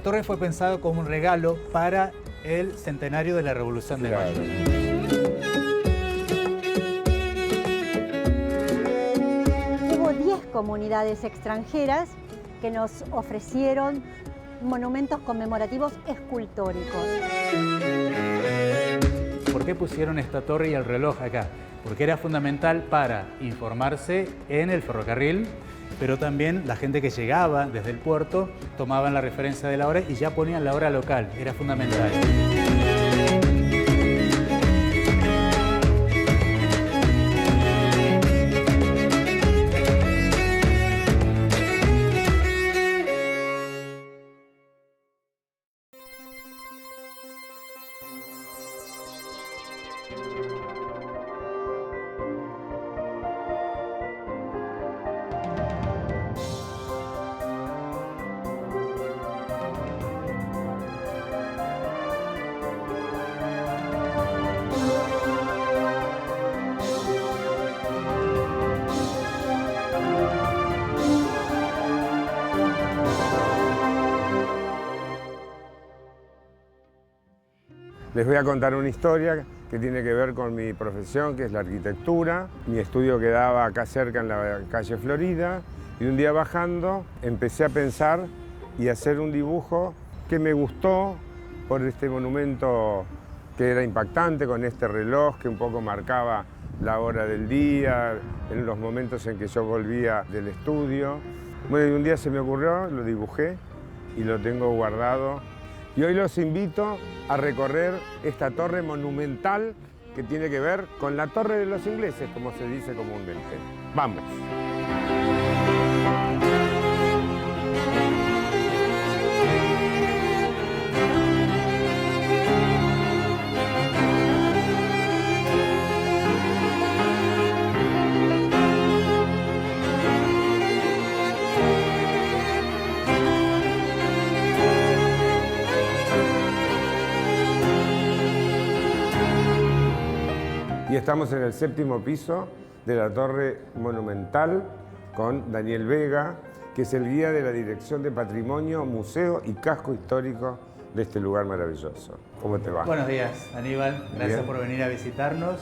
La torre fue pensada como un regalo para el centenario de la Revolución de Mayo. Hubo 10 comunidades extranjeras que nos ofrecieron monumentos conmemorativos escultóricos. ¿Por qué pusieron esta torre y el reloj acá? Porque era fundamental para informarse en el ferrocarril, pero también la gente que llegaba desde el puerto tomaban la referencia de la hora y ya ponían la hora local. Era fundamental. Les voy a contar una historia que tiene que ver con mi profesión, que es la arquitectura. Mi estudio quedaba acá cerca en la calle Florida y un día bajando empecé a pensar y a hacer un dibujo que me gustó por este monumento que era impactante, con este reloj que un poco marcaba la hora del día, en los momentos en que yo volvía del estudio. Bueno, y un día se me ocurrió, lo dibujé y lo tengo guardado. Y hoy los invito a recorrer esta torre monumental que tiene que ver con la Torre de los Ingleses, como se dice comúnmente. ¡Vamos! Y estamos en el 7º piso de la Torre Monumental con Daniel Vega, que es el guía de la Dirección de Patrimonio, Museo y Casco Histórico de este lugar maravilloso. ¿Cómo te va? Buenos días, Aníbal. Gracias Bien. por venir a visitarnos.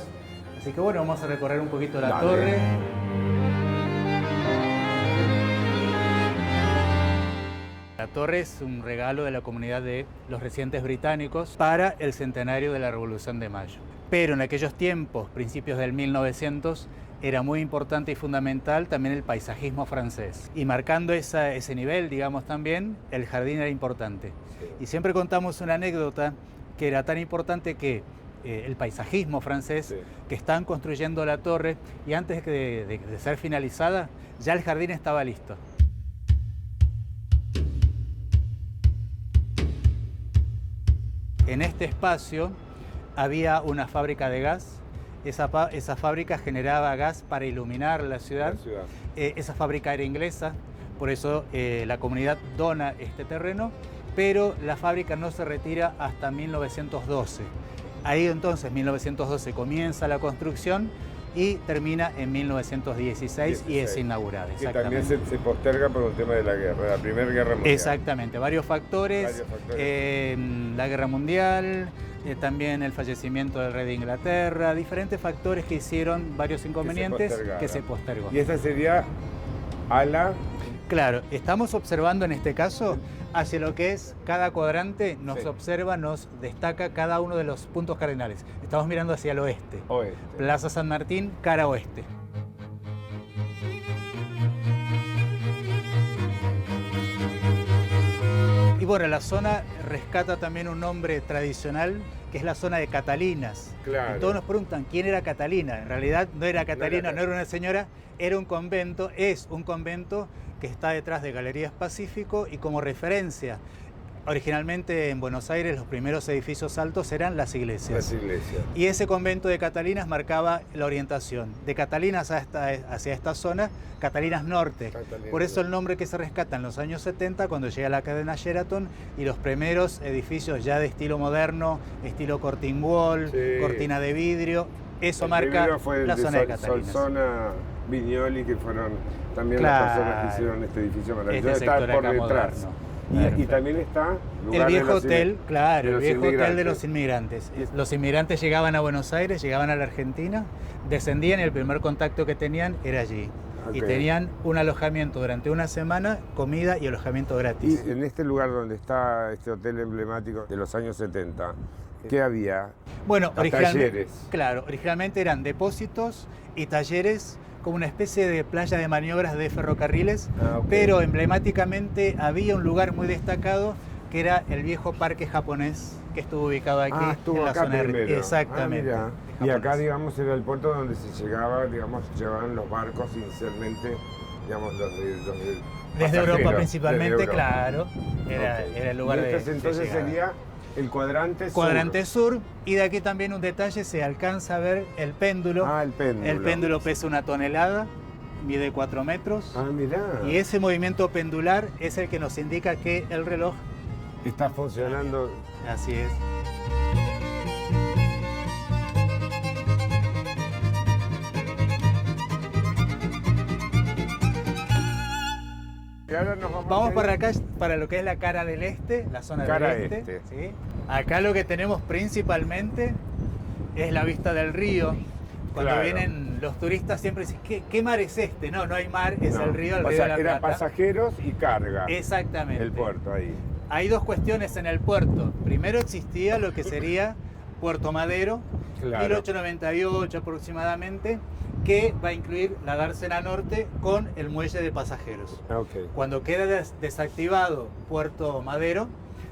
Así que bueno, vamos a recorrer un poquito la Dale. torre. La torre es un regalo de la comunidad de los residentes británicos para el centenario de la Revolución de Mayo. Pero en aquellos tiempos, principios del 1900, era muy importante y fundamental también el paisajismo francés. Y marcando ese nivel, digamos también, el jardín era importante. Y siempre contamos una anécdota que era tan importante que el paisajismo francés, que están construyendo la torre y antes de ser finalizada, ya el jardín estaba listo. En este espacio había una fábrica de gas. Esa fábrica generaba gas para iluminar la ciudad. Esa fábrica era inglesa, por eso la comunidad dona este terreno, pero la fábrica no se retira hasta 1912. Ahí entonces, 1912, comienza la construcción y termina en 1916 y es inaugurada. Que también se posterga por un tema de la guerra, la Primera Guerra Mundial. Exactamente, varios factores. La guerra mundial, también el fallecimiento del rey de Inglaterra, diferentes factores que hicieron varios inconvenientes que se postergó. Y esta sería ala. Claro, estamos observando en este caso hacia lo que es cada cuadrante, nos observa, nos destaca cada uno de los puntos cardinales. Estamos mirando hacia el oeste. Plaza San Martín, cara oeste. Y bueno, la zona rescata también un nombre tradicional, que es la zona de Catalinas. Claro. Y todos nos preguntan quién era Catalina. En realidad no era Catalina, no era una señora, era un convento, es un convento que está detrás de Galerías Pacífico y como referencia, originalmente en Buenos Aires los primeros edificios altos eran las iglesias. Y ese convento de Catalinas marcaba la orientación de Catalinas hacia esta zona, Catalinas Norte. Por eso el nombre que se rescata en los años 70 cuando llega la cadena Sheraton y los primeros edificios ya de estilo moderno, estilo Cortin Wall, cortina de vidrio, eso marca la zona de Catalinas. Solsona, Viñoli, que fueron también las personas que hicieron este edificio maravilloso. Este sector acá moderno. Y también está el viejo hotel, claro, el viejo hotel de inmigrantes. los inmigrantes. Los inmigrantes llegaban a Buenos Aires, llegaban a la Argentina, descendían y el primer contacto que tenían era allí. Y tenían un alojamiento durante una semana, comida y alojamiento gratis. Y en este lugar donde está este hotel emblemático de los años 70, ¿qué había? Bueno, talleres. Claro, originalmente eran depósitos y talleres como una especie de playa de maniobras de ferrocarriles, pero emblemáticamente había un lugar muy destacado que era el viejo parque japonés que estuvo ubicado aquí estuvo en la acá zona primero. de... Exactamente. Y acá, digamos, era el puerto donde se llegaba, digamos, llevaban los barcos inicialmente, digamos, los de desde Europa pasajeros, principalmente, desde Europa. claro, era el lugar de entonces llegada. Sería el cuadrante sur, y de aquí también un detalle, se alcanza a ver el péndulo. El péndulo. El péndulo pesa 1 tonelada, mide 4 metros. Mirá. Y ese movimiento pendular es el que nos indica que el reloj está funcionando. Así es. Y ahora nos Vamos para acá, para lo que es la cara del este, la zona Cara del este. este. ¿Sí? Acá lo que tenemos principalmente es la vista del río. Cuando Claro. vienen los turistas siempre dicen, ¿qué mar es este? No, no hay mar, es el río de la Plata. Era pasajeros y carga. Exactamente. El puerto ahí. Hay dos cuestiones en el puerto. Primero existía lo que sería Puerto Madero, Claro. 1898 aproximadamente, que va a incluir la dársena norte con el muelle de pasajeros. Cuando queda desactivado Puerto Madero,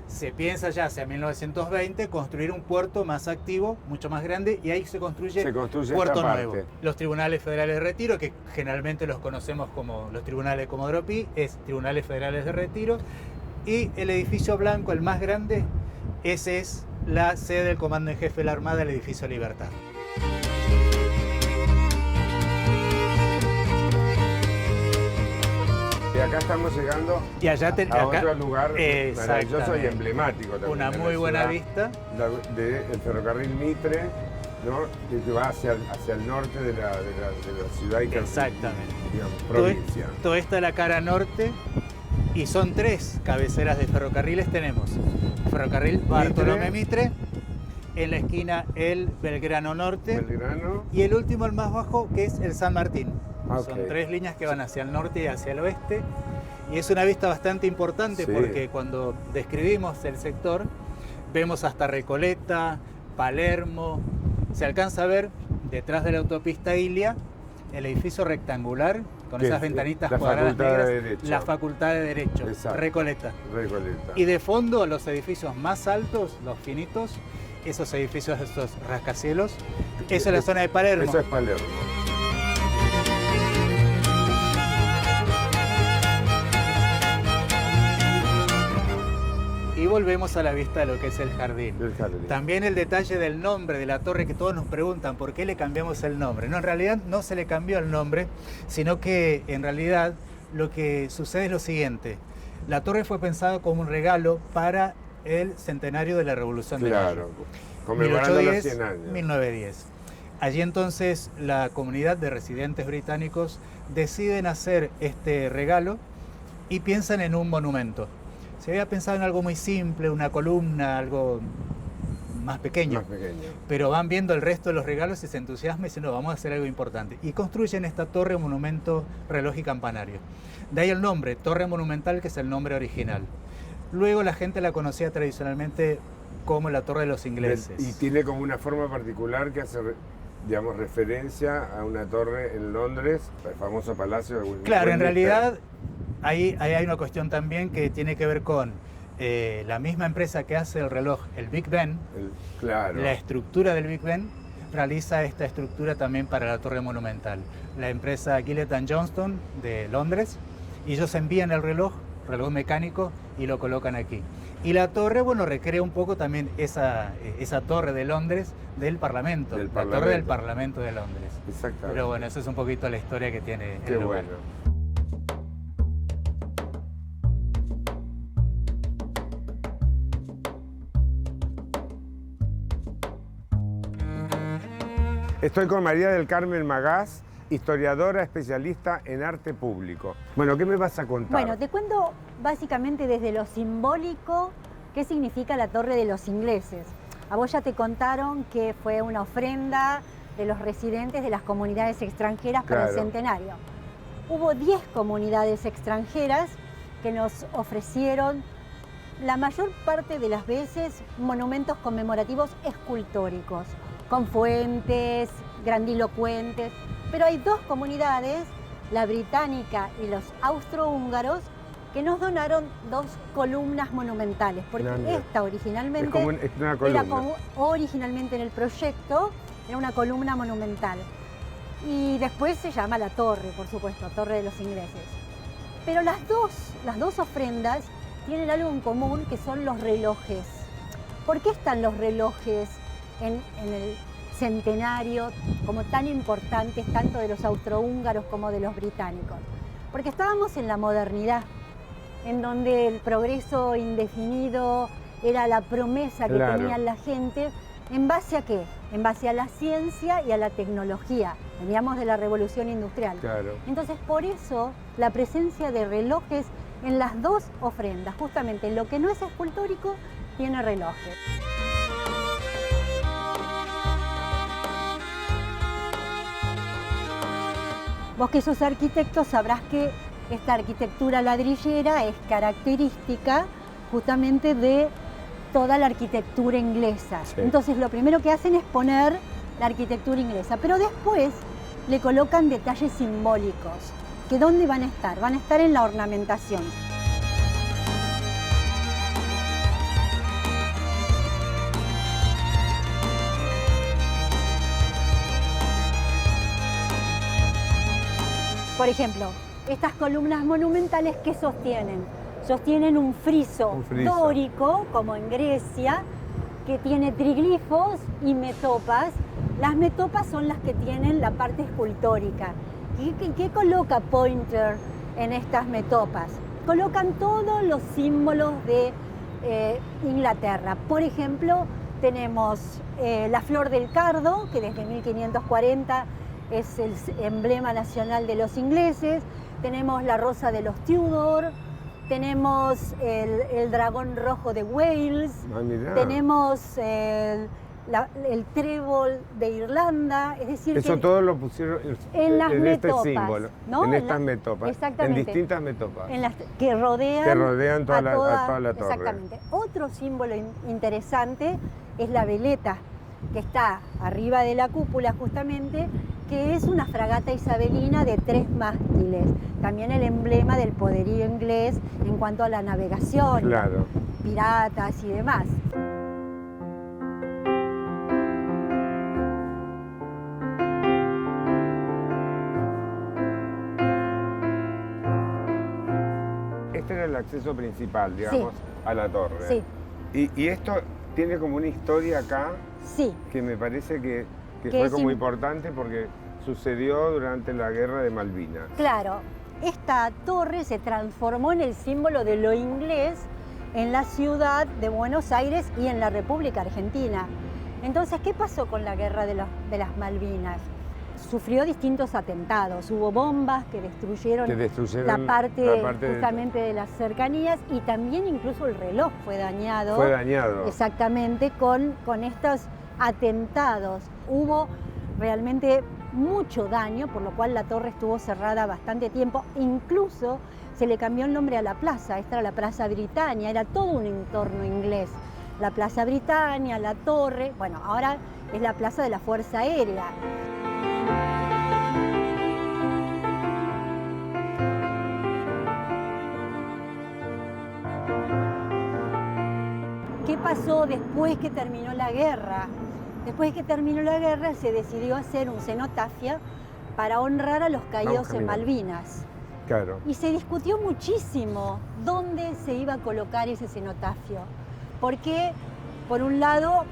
se piensa ya hacia 1920 construir un puerto más activo, mucho más grande, y ahí se construye Puerto esta Nuevo. parte. Los tribunales federales de retiro, que generalmente los conocemos como los tribunales de Comodoro Pi, es tribunales federales de retiro, y el edificio blanco, el más grande, ese es la sede del Comando en Jefe de la Armada, el edificio Libertad. Y acá estamos llegando Y allá a otro lugar maravilloso y exactamente. emblemático también. Una de muy la buena ciudad, vista. Del ferrocarril Mitre, ¿no? Que va hacia el norte de la ciudad y Exactamente. digamos, provincia. Toda esta es la cara norte y son 3 cabeceras de ferrocarriles. Tenemos ferrocarril Bartolomé Mitre, en la esquina el Belgrano Norte y el último, el más bajo, que es el San Martín. Son 3 líneas que van hacia el norte y hacia el oeste, y es una vista bastante importante porque cuando describimos el sector vemos hasta Recoleta, Palermo, se alcanza a ver detrás de la autopista Ilia el edificio rectangular con esas ventanitas cuadradas negras, la Facultad de Derecho, Recoleta. Y de fondo los edificios más altos, los finitos, esos edificios, esos rascacielos, eso es la zona de Palermo. Eso es Palermo. Y volvemos a la vista de lo que es el jardín. También el detalle del nombre de la torre, que todos nos preguntan por qué le cambiamos el nombre. No, en realidad no se le cambió el nombre, sino que en realidad lo que sucede es lo siguiente. La torre fue pensada como un regalo para el centenario de la Revolución de Mayo. Conmemorando los 100 años. 1910. Allí entonces la comunidad de residentes británicos deciden hacer este regalo y piensan en un monumento. Se había pensado en algo muy simple, una columna, algo más pequeño. Pero van viendo el resto de los regalos y se entusiasman y dicen, no, vamos a hacer algo importante. Y construyen esta torre, monumento, reloj y campanario. De ahí el nombre, Torre Monumental, que es el nombre original. Luego la gente la conocía tradicionalmente como la Torre de los Ingleses. Y tiene como una forma particular que hace, digamos, referencia a una torre en Londres, el famoso Palacio de Westminster. Claro, en realidad ahí hay una cuestión también que tiene que ver con la misma empresa que hace el reloj, el Big Ben. La estructura del Big Ben realiza esta estructura también para la Torre Monumental. La empresa Gillett & Johnston de Londres, y ellos envían el reloj mecánico, y lo colocan aquí. Y la torre, bueno, recrea un poco también esa torre de Londres del Parlamento, torre del Parlamento de Londres. Exactamente. Pero bueno, eso es un poquito la historia que tiene el lugar. Bueno. Estoy con María del Carmen Magás, historiadora especialista en arte público. Bueno, ¿qué me vas a contar? Bueno, te cuento básicamente desde lo simbólico, qué significa la Torre de los Ingleses. A vos ya te contaron que fue una ofrenda de los residentes de las comunidades extranjeras para el centenario. Hubo 10 comunidades extranjeras que nos ofrecieron la mayor parte de las veces monumentos conmemorativos escultóricos, con fuentes grandilocuentes, pero hay 2 comunidades, la británica y los austrohúngaros, que nos donaron 2 columnas monumentales, porque esta originalmente originalmente en el proyecto era una columna monumental. Y después se llama la torre, por supuesto, Torre de los Ingleses. Pero las dos ofrendas tienen algo en común, que son los relojes. ¿Por qué están los relojes en el centenario como tan importantes, tanto de los austrohúngaros como de los británicos? Porque estábamos en la modernidad, en donde el progreso indefinido era la promesa que tenía la gente. ¿En base a qué? En base a la ciencia y a la tecnología. Veníamos de la revolución industrial. Entonces, por eso, la presencia de relojes en las 2 ofrendas, justamente en lo que no es escultórico, tiene relojes. Vos que sos arquitecto sabrás que esta arquitectura ladrillera es característica justamente de toda la arquitectura inglesa. Entonces lo primero que hacen es poner la arquitectura inglesa, pero después le colocan detalles simbólicos. ¿Que dónde van a estar? Van a estar en la ornamentación. Por ejemplo, estas columnas monumentales, ¿qué sostienen? Sostienen un friso dórico, como en Grecia, que tiene triglifos y metopas. Las metopas son las que tienen la parte escultórica. ¿Qué coloca Poynter en estas metopas? Colocan todos los símbolos de Inglaterra. Por ejemplo, tenemos la flor del cardo, que desde 1540 es el emblema nacional de los ingleses. Tenemos la rosa de los Tudor. Tenemos el dragón rojo de Wales, tenemos el trébol de Irlanda, es decir... Eso todo lo pusieron en metopas, este símbolo, ¿no? En estas metopas, exactamente, en distintas metopas. Que rodean toda la torre. Exactamente. Otro símbolo interesante es la veleta, que está arriba de la cúpula justamente, que es una fragata isabelina de 3 mástiles, también el emblema del poderío inglés en cuanto a la navegación, piratas y demás. Este era el acceso principal, digamos, a la torre. Y esto tiene como una historia acá que me parece que fue como importante porque sucedió durante la Guerra de Malvinas. Claro, esta torre se transformó en el símbolo de lo inglés en la ciudad de Buenos Aires y en la República Argentina. Entonces, ¿qué pasó con la Guerra de las Malvinas? Sufrió distintos atentados, hubo bombas que destruyeron la parte justamente de las cercanías, y también incluso el reloj fue dañado. Exactamente, con estos atentados. Hubo realmente mucho daño, por lo cual la torre estuvo cerrada bastante tiempo. Incluso se le cambió el nombre a la plaza. Esta era la Plaza Britannia, era todo un entorno inglés. La Plaza Britannia, la torre, bueno, ahora es la Plaza de la Fuerza Aérea. ¿Qué pasó después que terminó la guerra? Después que terminó la guerra se decidió hacer un cenotafio para honrar a los caídos en Malvinas. Y se discutió muchísimo dónde se iba a colocar ese cenotafio. Porque, por un lado...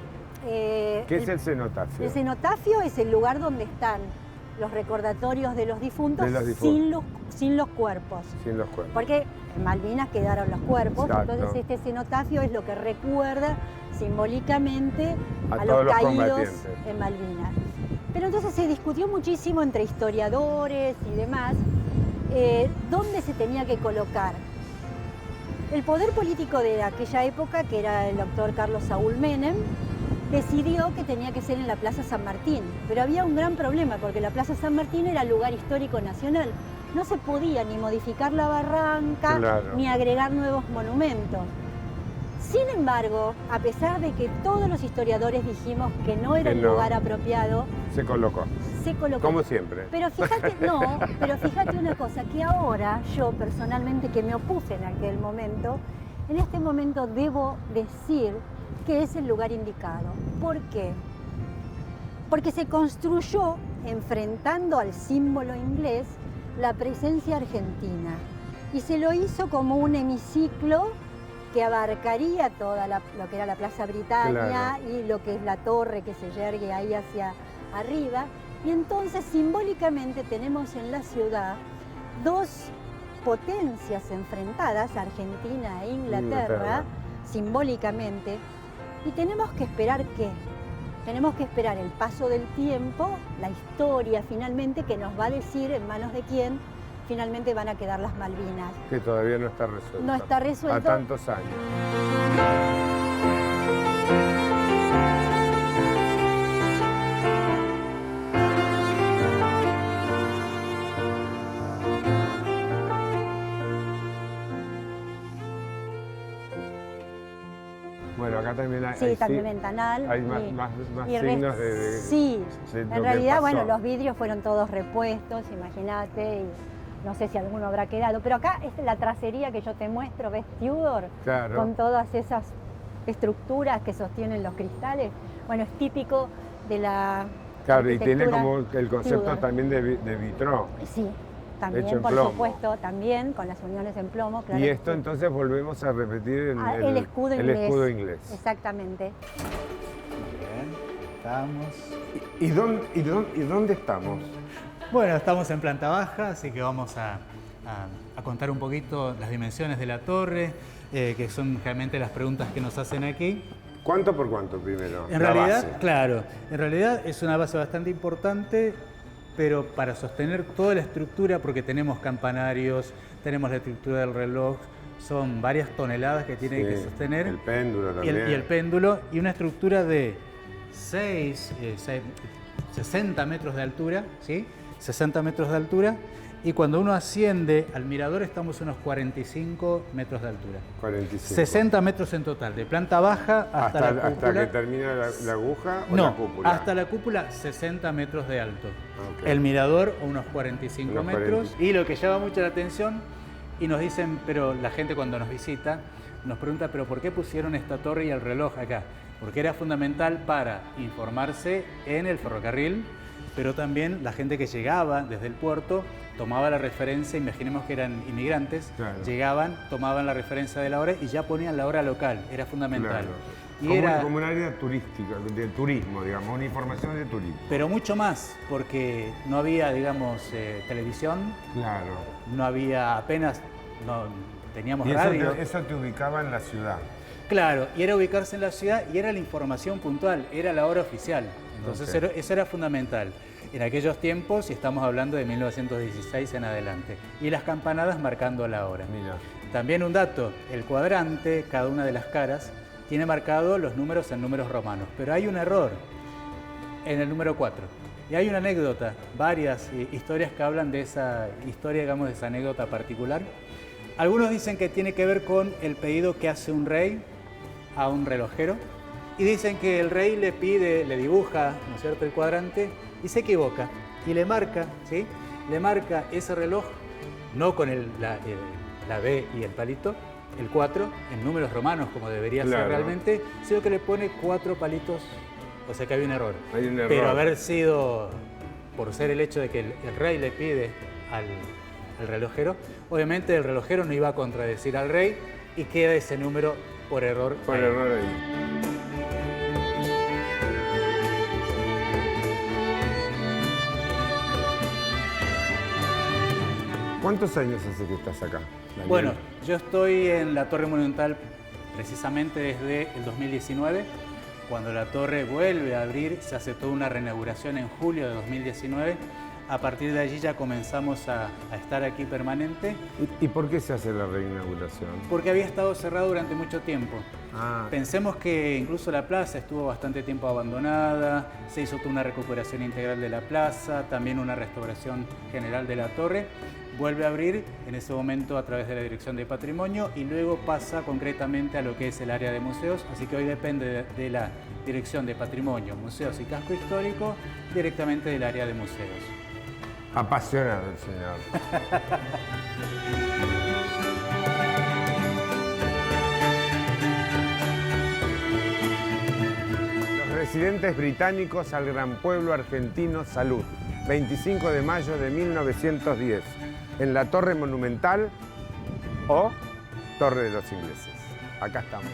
¿Qué es el cenotafio? El cenotafio es el lugar donde están los recordatorios de los difuntos, sin los cuerpos. Porque en Malvinas quedaron los cuerpos, entonces este cenotafio es lo que recuerda simbólicamente a los caídos en Malvinas. Pero entonces se discutió muchísimo entre historiadores y demás dónde se tenía que colocar. El poder político de aquella época, que era el doctor Carlos Saúl Menem, decidió que tenía que ser en la Plaza San Martín. Pero había un gran problema, porque la Plaza San Martín era lugar histórico nacional. No se podía ni modificar la barranca, Claro. ni agregar nuevos monumentos. Sin embargo, a pesar de que todos los historiadores dijimos que no era Que el no. lugar apropiado, Se colocó, se colocó. como siempre. Pero fíjate, no, pero fíjate una cosa, que ahora yo personalmente, que me opuse en aquel momento, en este momento debo decir que es el lugar indicado. ¿Por qué? Porque se construyó enfrentando al símbolo inglés la presencia argentina y se lo hizo como un hemiciclo que abarcaría toda lo que era la Plaza Britannia Claro. y lo que es la torre que se yergue ahí hacia arriba. Y entonces simbólicamente tenemos en la ciudad dos potencias enfrentadas, Argentina e Inglaterra, simbólicamente, y tenemos que esperar ¿qué? Tenemos que esperar el paso del tiempo, la historia finalmente, que nos va a decir en manos de quién finalmente van a quedar las Malvinas. Que todavía no está resuelto. No está resuelto. A tantos años. Bueno, acá también hay, Sí, también ventanal. hay más, y- más y signos de Sí, de lo en que realidad, pasó. bueno, los vidrios fueron todos repuestos, imagínate, y no sé si alguno habrá quedado. Pero acá es la tracería que yo te muestro, ¿ves? Tudor, Claro. con todas esas estructuras que sostienen los cristales. Bueno, es típico de la Claro, y tiene arquitectura como el concepto Tudor. también de vitró. Sí, también, Hecho en por plomo. supuesto, también con las uniones en plomo. Claro Y que esto sí. entonces volvemos a repetir en Ah, el escudo el inglés. escudo inglés. Exactamente. Bien, estamos. ¿Y dónde estamos? Bueno, estamos en planta baja, así que vamos a contar un poquito las dimensiones de la torre, que son realmente las preguntas que nos hacen aquí. ¿Cuánto por cuánto primero? En La realidad, base. claro, en realidad es una base bastante importante, pero para sostener toda la estructura, porque tenemos campanarios, tenemos la estructura del reloj, son varias toneladas que tiene Sí, que sostener. el péndulo y también. el péndulo, y una estructura de 60 metros de altura, ¿sí? 60 metros de altura, y cuando uno asciende al mirador estamos a unos 45 metros de altura. 45. 60 metros en total, de planta baja hasta la hasta cúpula. que termina la aguja o No, la cúpula. hasta la cúpula 60 metros de alto. Ok. El mirador unos 45 Unos metros. 40. Y lo que llama mucho la atención, y nos dicen, pero la gente cuando nos visita, nos pregunta, pero ¿por qué pusieron esta torre y el reloj acá? Porque era fundamental para informarse en el ferrocarril, pero también la gente que llegaba desde el puerto tomaba la referencia, imaginemos que eran inmigrantes, Claro. llegaban, tomaban la referencia de la hora y ya ponían la hora local, era fundamental. Claro. Y Como, era, como un área turística, de turismo, digamos, una información de turismo. pero mucho más, porque no había, digamos, televisión, Claro. no había apenas, no teníamos Y radio. eso te ubicaba en la ciudad. Claro, y era ubicarse en la ciudad y era la información puntual, era la hora oficial. Entonces Ok. eso era fundamental. En aquellos tiempos, y estamos hablando de 1916 en adelante, y las campanadas marcando la hora. Mira. También un dato, el cuadrante, cada una de las caras, tiene marcado los números en números romanos, pero hay un error en el número 4. Y hay una anécdota, varias historias que hablan de esa historia, digamos, de esa anécdota particular. Algunos dicen que tiene que ver con el pedido que hace un rey a un relojero, y dicen que el rey le pide, le dibuja, ¿no es cierto?, el cuadrante, y se equivoca, y le marca, ¿sí? Le marca ese reloj, no con la B y el palito, el 4, en números romanos, como debería Claro. ser realmente, sino que le pone 4 palitos, o sea que había un error. Hay un error. Pero haber sido, por ser el hecho de que el rey le pide al relojero, obviamente el relojero no iba a contradecir al rey y queda ese número por error. Por ahí. error ahí. ¿Cuántos años hace que estás acá, Daniel? Bueno, yo estoy en la Torre Monumental precisamente desde el 2019, cuando la torre vuelve a abrir, se hace toda una reinauguración en julio de 2019, A partir de allí ya comenzamos a estar aquí permanente. ¿Y por qué se hace la reinauguración? Porque había estado cerrado durante mucho tiempo. Ah, Pensemos que incluso la plaza estuvo bastante tiempo abandonada, se hizo toda una recuperación integral de la plaza, también una restauración general de la torre. Vuelve a abrir en ese momento a través de la Dirección de Patrimonio y luego pasa concretamente a lo que es el área de museos, así que hoy depende de la Dirección de Patrimonio, Museos y Casco Histórico, directamente del área de museos. apasionado el señor. Los residentes británicos al gran pueblo argentino, salud. 25 de mayo de 1910, en la Torre Monumental o Torre de los Ingleses. Acá estamos.